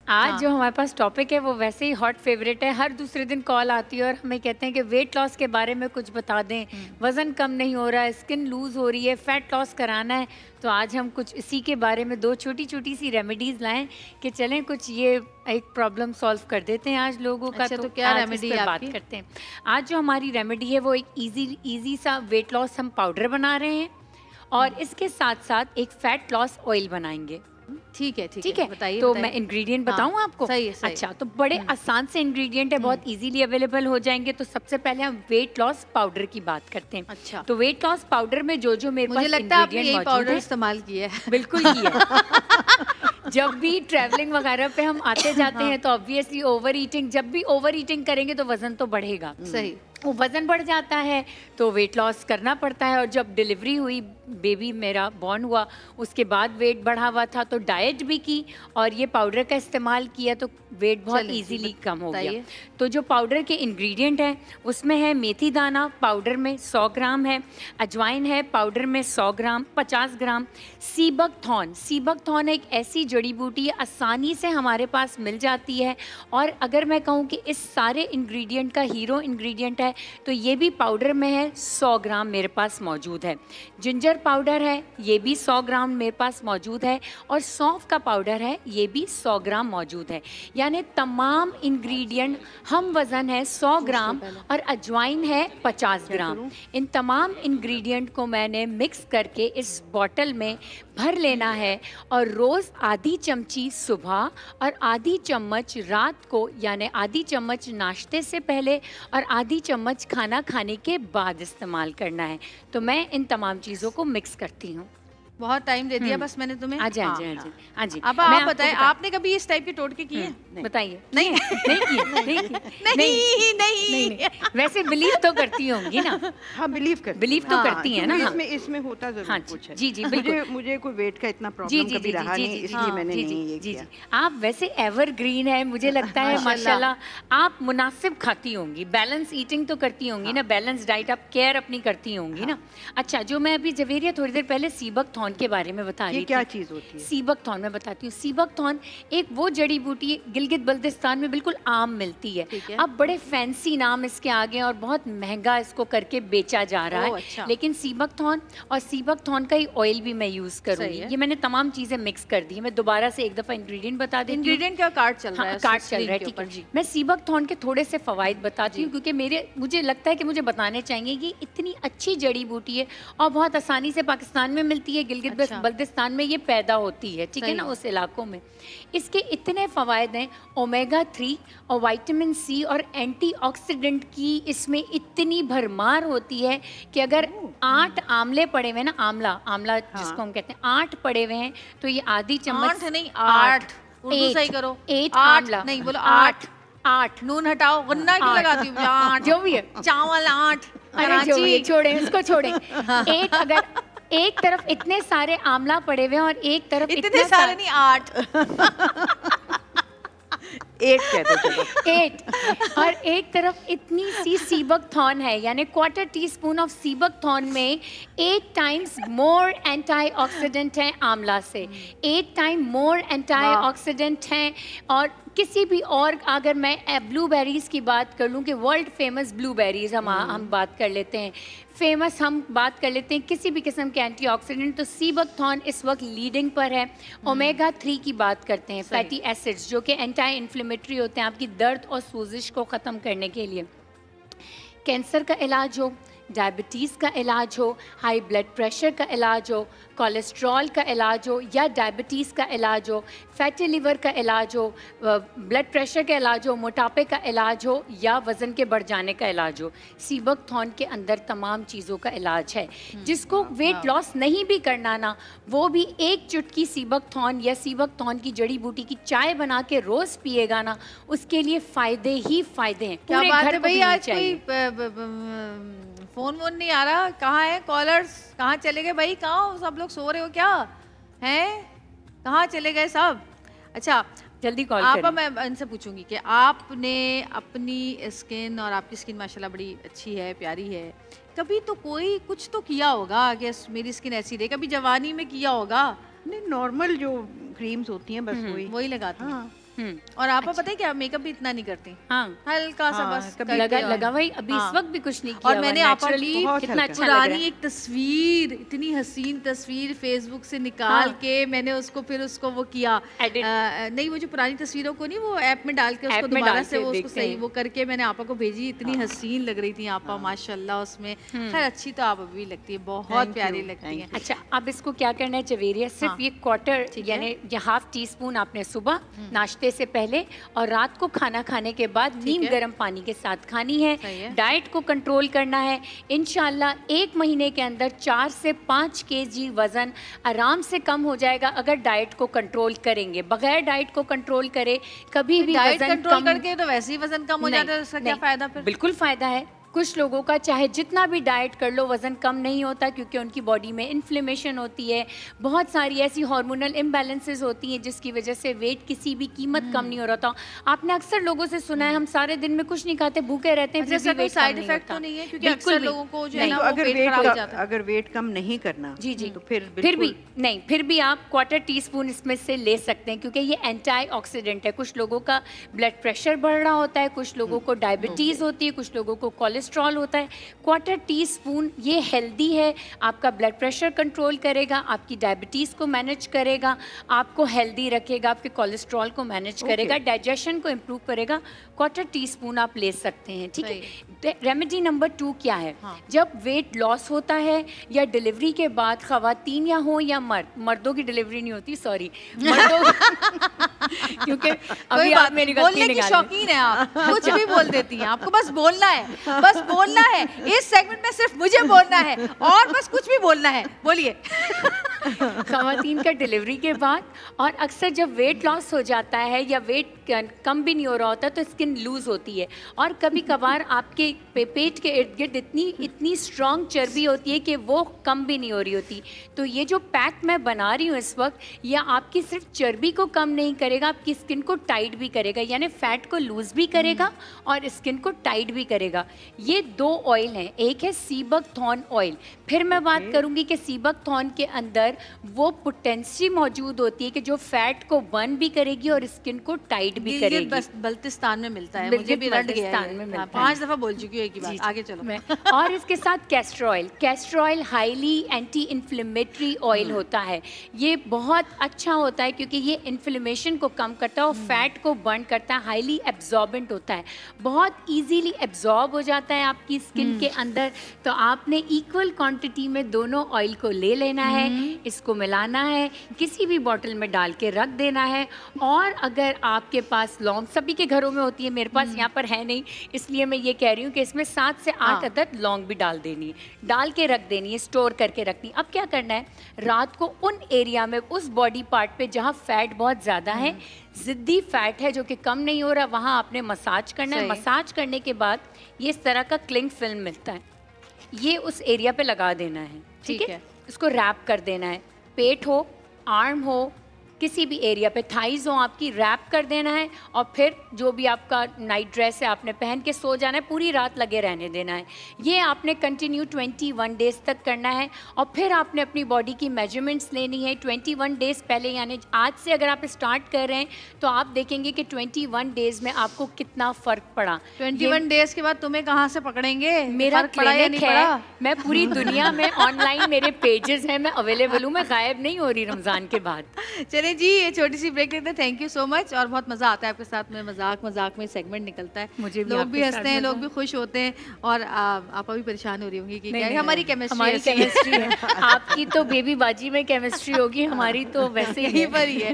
आज हाँ। जो हमारे पास टॉपिक है वो वैसे ही हॉट फेवरेट है। हर दूसरे दिन कॉल आती है और हमें कहते हैं कि वेट लॉस के बारे में कुछ बता दें, वज़न कम नहीं हो रहा है, स्किन लूज़ हो रही है, फैट लॉस कराना है। तो आज हम कुछ इसी के बारे में दो छोटी छोटी सी रेमेडीज़ लाएं कि चलें कुछ ये एक प्रॉब्लम सॉल्व कर देते हैं आज लोगों का। अच्छा, तो क्या आज रेमेडी इस पे है बात आपकी? करते हैं। आज जो हमारी रेमेडी है वो एक इजी सा वेट लॉस हम पाउडर बना रहे हैं और इसके साथ साथ एक फैट लॉस ऑयल बनाएंगे। ठीक है ठीक है, बताइए तो बताइए। मैं इंग्रेडिएंट हाँ, बताऊं आपको? सही है, सही। अच्छा, तो बड़े आसान से इंग्रेडिएंट है, बहुत इजीली अवेलेबल हो जाएंगे। तो सबसे पहले हम वेट लॉस पाउडर की बात करते हैं। अच्छा। तो वेट लॉस पाउडर में जो जो मेरे पास मुझे लगता है आपने इंग्रेडिएंट यही मौजूद पाउडर है, इस्तेमाल किया है। बिल्कुल किया। जब भी ट्रैवलिंग वगैरह पे हम आते जाते हैं तो ऑब्वियसली ओवर ईटिंग, जब भी ओवर ईटिंग करेंगे तो वजन तो बढ़ेगा। सही। वो वज़न बढ़ जाता है तो वेट लॉस करना पड़ता है। और जब डिलीवरी हुई, बेबी मेरा बॉर्न हुआ, उसके बाद वेट बढ़ा हुआ था तो डाइट भी की और ये पाउडर का इस्तेमाल किया तो वेट बहुत चलिए, इजीली कम हो गया। बताइए। तो जो पाउडर के इंग्रेडिएंट हैं उसमें है मेथी दाना पाउडर में 100 ग्राम है, अजवाइन है पाउडर में 100 ग्राम 50 ग्राम, सीबकथॉर्न। सीबकथॉर्न एक ऐसी जड़ी बूटी है, आसानी से हमारे पास मिल जाती है। और अगर मैं कहूँ कि इस सारे इंग्रेडिएंट का हीरो इंग्रेडिएंट है तो ये भी पाउडर में है, 100 ग्राम मेरे पास मौजूद है। जिंजर पाउडर है, ये भी 100 ग्राम मेरे पास मौजूद है। और सौंफ का पाउडर है, ये भी 100 ग्राम मौजूद है। यानी तमाम इंग्रेडिएंट हम वज़न है 100 ग्राम और अजवाइन है 50 ग्राम। इन तमाम इंग्रेडिएंट को मैंने मिक्स करके इस बॉटल में भर लेना है और रोज़ आधी चमची सुबह और आधी चम्मच रात को, यानी आधी चम्मच नाश्ते से पहले और आधी चम्मच खाना खाने के बाद इस्तेमाल करना है। तो मैं इन तमाम चीज़ों को मिक्स करती हूँ। बहुत टाइम दे दिया बस मैंने तुम्हें। हाँ जी, हाँ हाँ, जी, हाँ जी, हाँ जी। अब मैं आप आपको बताएं, बता- आपने कभी इस टाइप के टोटके किए हैं? बताइए। नहीं। नहीं किए, नहीं किए। नहीं। वैसे बिलीव तो करती होंगी ना? हाँ, बिलीव तो करती हैं ना? क्योंकि इसमें होता जरूर हाँ कुछ है। जी, बिल्कुल। मुझे कोई वेट का इतना प्रॉब्लम कभी रहा नहीं, इसलिए मैंने नहीं ये किया। आप वैसे एवरग्रीन है, मुझे लगता है माशाल्लाह। आप मुनासिब खाती होंगी, बैलेंस ईटिंग तो करती होंगी ना, बैलेंस डाइट आप केयर अपनी करती होंगी ना। अच्छा, जो मैं अभी जवेरिया थोड़ी देर पहले सीबकथॉर्न के बारे में बता रही ये थी। क्या चीज होती है? सीबकथॉर्न मैं बताती हूँ। सीबकथॉर्न एक वो जड़ी बूटी गिलगित बल्तिस्तान में बिल्कुल आम मिलती है। अब बड़े फैंसी नाम इसके आगे और बहुत महंगा इसको करके बेचा जा रहा है। अच्छा। लेकिन सीबकथॉर्न और सीबकथॉर्न का ही ऑयल भी मैं यूज करूंगी। ये मैंने तमाम चीजें मिक्स कर दी है। मैं दोबारा से एक दफा इंग्रेडिएंट बता देती हूँ। इंग्रेडिएंट का कार्ड चल रहा है? कार्ड चल रहा है, ठीक है। मैं सीबकथॉर्न के थोड़े से फवाइद बताती हूँ क्योंकि मुझे लगता है कि मुझे बताने चाहिए कि इतनी अच्छी जड़ी बूटी है और बहुत आसानी से पाकिस्तान में मिलती है, गिलगित बल्तिस्तान में ये पैदा होती है, ठीक है ना, उस इलाकों में। इसके इतने फवायद हैं, ओमेगा 3 और विटामिन सी और एंटीऑक्सीडेंट की इसमें इतनी भरमार होती है कि अगर 8 आंवले पड़े हुए हैं ना, आंवला जिसको हम कहते हैं, 8 पड़े हुए हैं तो ये आधी चम्मच, 8 नहीं 8, उर्दू सही करो। 8 आंवला नहीं बोलो, 8 नून हटाओ, गन्ना क्यों लगाती हूँ? 8 जो भी है, चावल 8, अरे जो भी है, छोड़े इसको, छोड़े। अगर एक तरफ इतने सारे आंवला पड़े हुए हैं और एक तरफ इतने सारे नहीं 8 8 कहते चलो। 8 और एक तरफ इतनी सी सीबकथॉर्न है, यानी क्वार्टर टीस्पून ऑफ सीबकथॉर्न में 8 टाइम्स मोर एंटीऑक्सीडेंट है आंवला से, 8 टाइम मोर एंटीऑक्सीडेंट हैं। और किसी भी और, अगर मैं ब्लूबेरीज की बात कर लूँ कि वर्ल्ड फेमस ब्लूबेरीज हम बात कर लेते हैं, फेमस हम बात कर लेते हैं किसी भी किस्म के एंटीऑक्सीडेंट, तो सीबकथॉर्न इस वक्त लीडिंग पर है। ओमेगा 3 की बात करते हैं, फैटी एसिड्स जो कि एंटी इन्फ्लेमेटरी होते हैं आपकी दर्द और सूजिश को ख़त्म करने के लिए। कैंसर का इलाज हो, डायबिटीज़ का इलाज हो, हाई ब्लड प्रेशर का इलाज हो, कोलेस्ट्रॉल का इलाज हो या डायबिटीज़ का इलाज हो, फैटी लिवर का इलाज हो, ब्लड प्रेशर का इलाज हो, मोटापे का इलाज हो या वज़न के बढ़ जाने का इलाज हो, सीबकथॉर्न के अंदर तमाम चीज़ों का इलाज है। जिसको वेट लॉस नहीं भी करना ना, वो भी एक चुटकी सीबकथॉर्न या सीबकथॉर्न की जड़ी बूटी की चाय बना के रोज़ पिएगा ना, उसके लिए फ़ायदे ही फ़ायदे हैं। क्या पूरे बात घर है को भाई, पीनी आज चाहिए। कोई फोन वोन नहीं आ रहा? कहाँ है कॉलर्स? कहाँ चले गए भाई? कहाँ हो सब लोग? सो रहे हो क्या? हैं कहाँ चले गए सब? अच्छा जल्दी कॉल आप, करें। मैं इनसे पूछूंगी कि आपने अपनी स्किन, और आपकी स्किन माशाल्लाह बड़ी अच्छी है, प्यारी है, कभी तो कोई कुछ तो किया होगा कि मेरी स्किन ऐसी रहे? कभी जवानी में किया होगा? नहीं, नॉर्मल जो क्रीम्स होती हैं बस वही वही लगाती हैं। हाँ। और आप पता है क्या, मेकअप भी इतना नहीं करती, हाँ हल्का सा बस लगा वही अभी इस वक्त भी कुछ नहीं किया। और मैंने आपा की कितना अच्छा पुरानी एक तस्वीर, इतनी हसीन तस्वीर फेसबुक से निकाल के मैंने उसको फिर उसको वो किया, नहीं वो जो पुरानी तस्वीरों को नहीं वो ऐप में डाल के उसको दोबारा से वो उसको सही वो करके मैंने आपा को भेजी। इतनी हसीन लग रही थी आपा माशाल्लाह उसमें। खैर अच्छी तो आप अभी भी लगती है, बहुत प्यारी लगती है। अच्छा अब इसको क्या करना है जवेरिया, सिर्फ ये क्वार्टर यानी हाफ टी स्पून आपने सुबह नाश्ते से पहले और रात को खाना खाने के बाद नीम गर्म पानी के साथ खानी है। डाइट को कंट्रोल करना है। इंशाल्लाह 1 महीने के अंदर 4 से 5 kg वजन आराम से कम हो जाएगा अगर डाइट को कंट्रोल करेंगे। बगैर डाइट को कंट्रोल करे कभी भी वजन कंट्रोल करके तो वैसे ही वजन कम हो जाता है, उसका क्या फायदा फिर? बिल्कुल फायदा है। कुछ लोगों का चाहे जितना भी डाइट कर लो वज़न कम नहीं होता क्योंकि उनकी बॉडी में इन्फ्लेमेशन होती है, बहुत सारी ऐसी हार्मोनल इम्बैलेंसेस होती हैं जिसकी वजह से वेट किसी भी कीमत कम नहीं हो रहा था। आपने अक्सर लोगों से सुना है हम सारे दिन में कुछ नहीं खाते भूखे रहते हैं, फिर भी वेट साइड इफेक्ट तो नहीं है क्योंकि अक्सर लोगों को जो है ना अगर वेट कम नहीं करना जी तो फिर भी आप क्वार्टर टी स्पून इसमें से ले सकते हैं क्योंकि ये एंटीऑक्सीडेंट है। कुछ लोगों का ब्लड प्रेशर बढ़ रहा होता है, कुछ लोगों को डायबिटीज़ होती है, कुछ लोगों को कोलेस्ट्रॉल होता है। क्वार्टर टी स्पून ये हेल्दी है, आपका ब्लड प्रेशर कंट्रोल करेगा, आपकी डायबिटीज़ को मैनेज करेगा, आपको हेल्दी रखेगा, आपके कोलेस्ट्रॉल को मैनेज करेगा, डाइजेशन को इम्प्रूव करेगा। क्वार्टर टी स्पून आप ले सकते हैं, ठीक है। रेमेडी नंबर 2 क्या है? जब वेट लॉस होता है या डिलीवरी के बाद, ख़वातीन या हो या मर्दों की डिलीवरी नहीं होती, सॉरी मर्दों क्योंकि अभी आप मेरी बोलने की शौकीन है, आप कुछ भी बोल देती हैं, आपको बस बोलना है, बस बोलना है। इस सेगमेंट में सिर्फ मुझे बोलना है और बस कुछ भी बोलना है, बोलिए। ख़वातीन का डिलीवरी के बाद और अक्सर जब वेट लॉस हो जाता है या वेट कम भी नहीं हो रहा होता तो स्किन लूज़ होती है और कभी कभार आपके पेट के इर्द गिर्द इतनी स्ट्रॉन्ग चर्बी होती है कि वो कम भी नहीं हो रही होती। तो ये जो पैक मैं बना रही हूँ इस वक्त, यह आपकी सिर्फ चर्बी को कम नहीं करेगा, आपकी स्किन को टाइट भी करेगा, यानी फैट को लूज़ भी करेगा और स्किन को टाइट भी करेगा। ये 2 ऑयल हैं, एक है सीबकथॉर्न ऑयल। फिर मैं बात करूँगी कि सीबकथॉर्न के अंदर वो पोटेंसी मौजूद होती है कि जो फैट को बर्न भी करेगी और स्किन को टाइट भी करेगी। बल्तिस्तान में मिलता है, मुझे भी रट गया है, 5 दफा बोल चुकी हूँ एक ही बात। आगे चलो मैं और इसके साथ castor oil highly anti inflammatory oil होता है। ये बहुत अच्छा होता है क्योंकि ये इन्फ्लेमेशन को कम करता है और फैट को बर्न करता है, हाईली एब्जॉर्बेंट होता है, बहुत इजीली एब्जॉर्ब हो जाता है आपकी स्किन के अंदर। तो आपने इक्वल क्वांटिटी में दोनों ऑयल को ले लेना है, इसको मिलाना है, किसी भी बॉटल में डाल के रख देना है। और अगर आपके पास लौंग, सभी के घरों में होती है, मेरे पास यहाँ पर है नहीं, इसलिए मैं ये कह रही हूँ कि इसमें 7 से 8 अदद लौंग भी डाल देनी है, डाल के रख देनी है, स्टोर करके रखनी। अब क्या करना है, रात को उन एरिया में, उस बॉडी पार्ट पे जहाँ फैट बहुत ज़्यादा है, ज़िद्दी फैट है जो कि कम नहीं हो रहा, वहाँ आपने मसाज करना है। मसाज करने के बाद ये इस तरह का क्लिंग फिल्म मिलता है, ये उस एरिया पे लगा देना है, ठीक है। इसको रैप कर देना है, पेट हो, आर्म हो, किसी भी एरिया पे, थाइज हो आपकी, रैप कर देना है और फिर जो भी आपका नाइट ड्रेस है आपने पहन के सो जाना है, पूरी रात लगे रहने देना है। ये आपने कंटिन्यू 21 डेज़ तक करना है और फिर आपने अपनी बॉडी की मेजरमेंट्स लेनी है 21 डेज़ पहले, यानी आज से अगर आप स्टार्ट कर रहे हैं तो आप देखेंगे कि 21 डेज़ में आपको कितना फ़र्क पड़ा। 21 डेज़ के बाद तुम्हें कहाँ से पकड़ेंगे? मेरा क्लिनिक है, मैं पूरी दुनिया में ऑनलाइन मेरे पेजेस हैं, मैं अवेलेबल हूँ, मैं गायब नहीं हो रही रमज़ान के बाद। चलिए जी, ये छोटी सी ब्रेक लेते हैं। Thank you so much. और बहुत मज़ा आता है आपके साथ में, मजाक में सेगमेंट निकलता है, मुझे भी, लोग भी हंसते हैं, लोग भी खुश होते हैं और आप भी परेशान हो रही होंगी कि क्या हमारी केमिस्ट्री है। आपकी तो बेबी बाजी में केमिस्ट्री होगी, हमारी तो वैसे ही पर ही है।